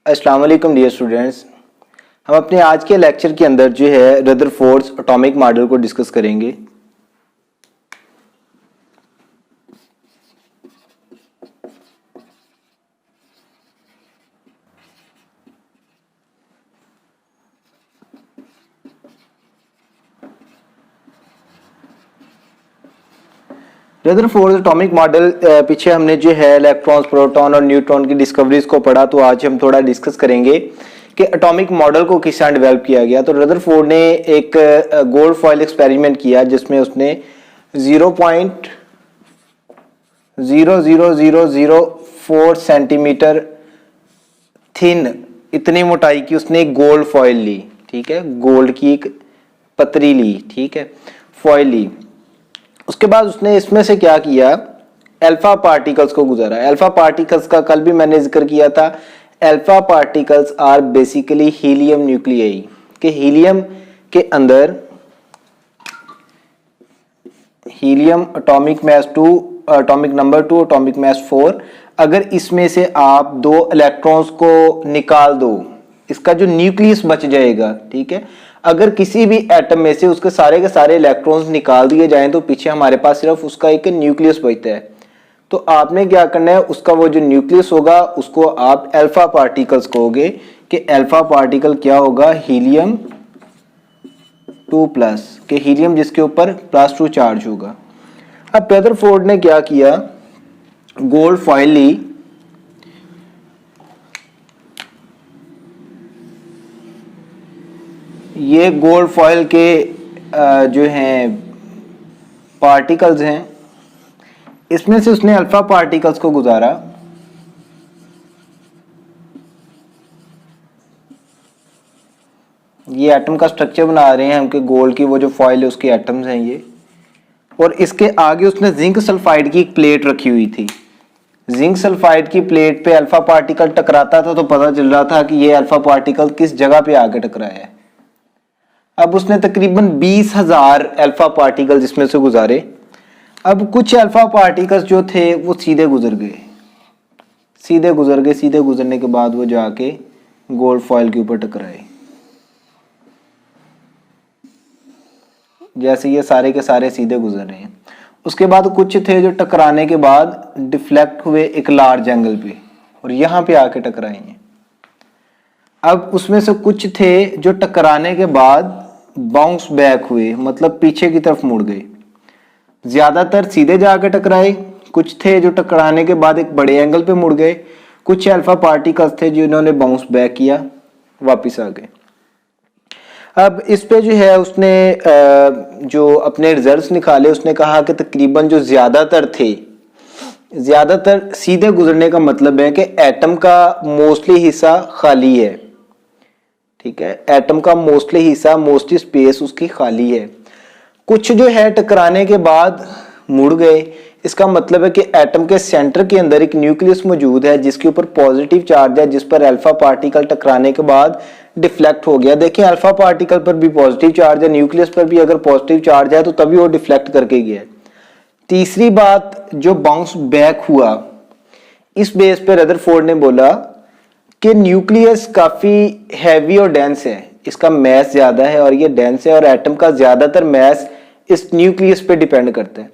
अस्सलाम वालेकुम dear students. हम अपने आज के लेक्चर के अंदर जो है रदरफोर्ड्स एटॉमिक मॉडल को डिस्कस करेंगे। रदरफोर्ड एटॉमिक मॉडल पीछे हमने जो है इलेक्ट्रॉन्स, प्रोटॉन और न्यूट्रॉन की डिस्कवरीज को पढ़ा, तो आज हम थोड़ा डिस्कस करेंगे कि एटॉमिक मॉडल को किस तरह डेवलप किया गया। तो रदरफोर्ड ने एक गोल्ड फॉइल एक्सपेरिमेंट किया जिसमें उसने 0.00004 सेंटीमीटर थिन, इतनी मोटाई की उसने एक गोल्ड फॉइल ली। ठीक है, गोल्ड की एक पतरी ली, ठीक है, फॉइल ली। उसके बाद उसने इसमें से क्या किया, अल्फा पार्टिकल्स को गुजारा। अल्फा पार्टिकल्स का कल भी मैंने जिक्र किया था। Alpha particles are basically helium nuclei, के हीलियम के अंदर helium atomic mass 2, atomic number 2, atomic mass 4, अगर इसमें से आप दो इलेक्ट्रॉन्स को निकाल दो, इसका जो न्यूक्लियस बच जाएगा, ठीक है, अगर किसी भी एटम में से उसके सारे के सारे इलेक्ट्रॉन्स निकाल दिए जाएं तो पीछे हमारे पास सिर्फ उसका एक न्यूक्लियस बचता है। तो आपने क्या करना है, उसका वो जो न्यूक्लियस होगा उसको आप अल्फा पार्टिकल्स कहोगे कि अल्फा पार्टिकल क्या होगा, हीलियम 2+, के हीलियम जिसके ऊपर +2 चार्ज होगा। अब रदरफोर्ड ने क्या किया, गोल्ड फॉइल ली, ये गोल्ड फॉइल के जो हैं पार्टिकल्स हैं, इसमें से उसने अल्फा पार्टिकल्स को गुजारा। ये एटम का स्ट्रक्चर बना रहे हैं हम कि गोल्ड की वो जो फॉइल है उसके एटम्स हैं ये, और इसके आगे उसने जिंक सल्फाइड की एक प्लेट रखी हुई थी। जिंक सल्फाइड की प्लेट पे अल्फा पार्टिकल टकराता था तो पता चल रहा था कि ये अल्फा पार्टिकल किस जगह पे आके टकराया है। अब उसने तकरीबन 20,000 अल्फा पार्टिकल इसमें से गुजारे। अब कुछ अल्फा पार्टिकल्स जो थे वो सीधे गुजर गए, सीधे गुजरने के बाद वो जाके गोल्ड फॉइल के ऊपर टकराए। जैसे ये सारे के सारे सीधे गुजर रहे हैं। उसके बाद कुछ थे जो टकराने के बाद डिफ्लेक्ट हुए एक लार्ज एंगल पे और यहाँ पे आके टकराए हैं। अब उसमें से कुछ थे जो टकराने के बाद बाउंस बैक हुए, मतलब पीछे की तरफ मुड़ गए। ज्यादातर सीधे जाके टकराए, कुछ थे जो टकराने के बाद एक बड़े एंगल पे मुड़ गए, कुछ अल्फा पार्टिकल्स थे जिन्होंने बाउंस बैक किया, वापस आ गए। अब इस पे जो है उसने जो अपने रिजल्ट्स निकाले, उसने कहा कि तकरीबन जो ज्यादातर सीधे गुजरने का मतलब है कि एटम का मोस्टली हिस्सा खाली है। ठीक है, एटम का मोस्टली हिस्सा, मोस्टली स्पेस उसकी खाली है। कुछ जो है टकराने के बाद मुड़ गए, इसका मतलब है कि एटम के सेंटर के अंदर एक न्यूक्लियस मौजूद है जिसके ऊपर पॉजिटिव चार्ज है, जिस पर अल्फा पार्टिकल टकराने के बाद डिफ्लेक्ट हो गया। देखिए, अल्फा पार्टिकल पर भी पॉजिटिव चार्ज है, न्यूक्लियस पर भी अगर पॉजिटिव चार्ज है तो तभी वो डिफ्लेक्ट करके गया। तीसरी बात, जो बाउंस बैक हुआ, इस बेस पे रदरफोर्ड ने बोला कि न्यूक्लियस काफी हैवी और डेंस है, इसका मैस ज्यादा है और ये डेंस है, और एटम का ज्यादातर मैस इस न्यूक्लियस पे डिपेंड करता है।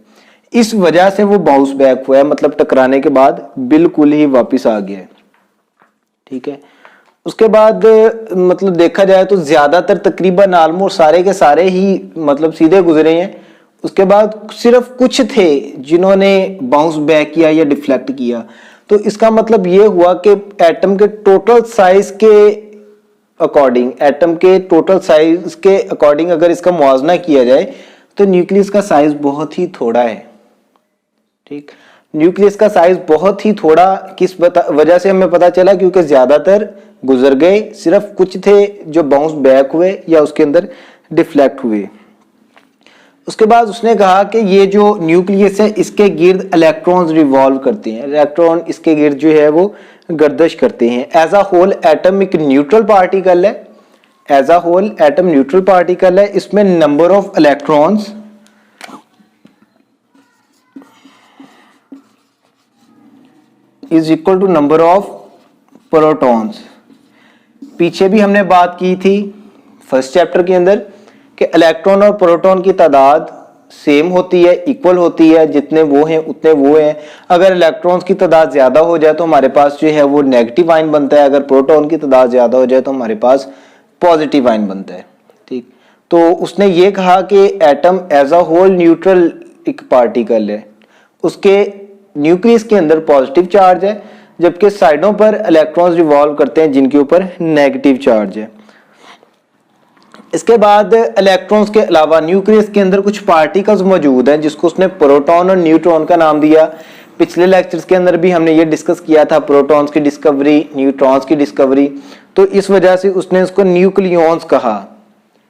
इस वजह से वो बाउंस बैक हुआ है, मतलब टकराने के बाद बिल्कुल ही वापस आ गया है। ठीक है, उसके बाद मतलब देखा जाए तो ज्यादातर तकरीबन ऑलमोस्ट सारे के सारे ही मतलब सीधे गुजरे हैं। उसके बाद सिर्फ कुछ थे जिन्होंने बाउंस बैक किया या डिफ्लेक्ट किया। तो इसका मतलब ये हुआ कि एटम के टोटल साइज के अकॉर्डिंग अगर इसका मुआवजा किया जाए तो न्यूक्लियस का साइज बहुत ही थोड़ा है। ठीक, न्यूक्लियस का साइज बहुत ही थोड़ा किस वजह से हमें पता चला, क्योंकि ज्यादातर गुजर गए, सिर्फ कुछ थे जो बाउंस बैक हुए या उसके अंदर डिफ्लेक्ट हुए। उसके बाद उसने कहा कि ये जो न्यूक्लियस है इसके गिर्द इलेक्ट्रॉन्स रिवॉल्व करते हैं, इलेक्ट्रॉन इसके गिर्द जो है वो गर्दिश करते हैं। एज अ होल एटम एक न्यूट्रल पार्टिकल है, as a whole atom neutral particle है। इसमें number of electrons is equal to number of protons. पीछे भी हमने बात की थी फर्स्ट चैप्टर के अंदर कि इलेक्ट्रॉन और प्रोटॉन की तादाद सेम होती है, इक्वल होती है, जितने वो हैं उतने वो हैं। अगर इलेक्ट्रॉन्स की तादाद ज्यादा हो जाए तो हमारे पास जो है वो नेगेटिव आयन बनता है, अगर प्रोटॉन की तादाद ज्यादा हो जाए तो हमारे पास पॉजिटिव आयन बनता है। ठीक, तो उसने ये कहा कि atom as a whole neutral एक पार्टिकल है, उसके न्यूक्लियस के अंदर पॉजिटिव चार्ज है, जबकि साइडों पर इलेक्ट्रॉन्स रिवॉल्व करते हैं जिनके ऊपर नेगेटिव चार्ज है। इसके बाद इलेक्ट्रॉन्स के अलावा न्यूक्लियस के अंदर कुछ पार्टिकल्स मौजूद हैं जिसको उसने प्रोटॉन और न्यूट्रॉन का नाम दिया। पिछले लेक्चर्स के अंदर भी हमने ये डिस्कस किया था, प्रोटॉन्स की डिस्कवरी, न्यूट्रॉन्स की डिस्कवरी, तो इस वजह से उसने उसको न्यूक्लियॉन्स कहा।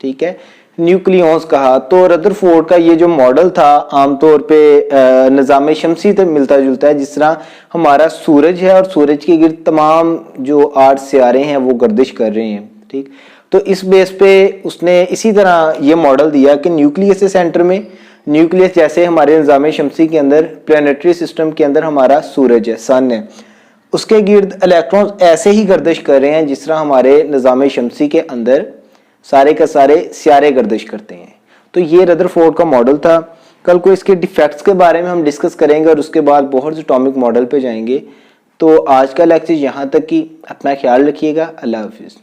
ठीक है, न्यूक्लियॉन्स कहा। तो रदरफोर्ड का ये जो मॉडल था आमतौर पे निज़ाम शमसी से मिलता जुलता है, जिस तरह हमारा सूरज है और सूरज के गिर्द तमाम जो 8 सितारे हैं वो गर्दिश कर रहे हैं। ठीक, तो इस बेस पे उसने इसी तरह ये मॉडल दिया कि न्यूक्लियस के सेंटर में, न्यूक्लियस जैसे हमारे निज़ाम शमसी के अंदर प्लैनेटरी सिस्टम के अंदर हमारा सूरज है, सन है, उसके गिर्द इलेक्ट्रॉन्स ऐसे ही गर्दिश कर रहे हैं जिस तरह हमारे निज़ाम शमसी के अंदर सारे का सारे सियारे गर्दिश करते हैं। तो ये रदरफोर्ड का मॉडल था। कल को इसके डिफेक्ट्स के बारे में हम डिस्कस करेंगे और उसके बाद बहुत से एटॉमिक मॉडल पे जाएंगे। तो आज का लेक्चर यहाँ तक की, अपना ख्याल रखिएगा। अल्लाह हाफिज़।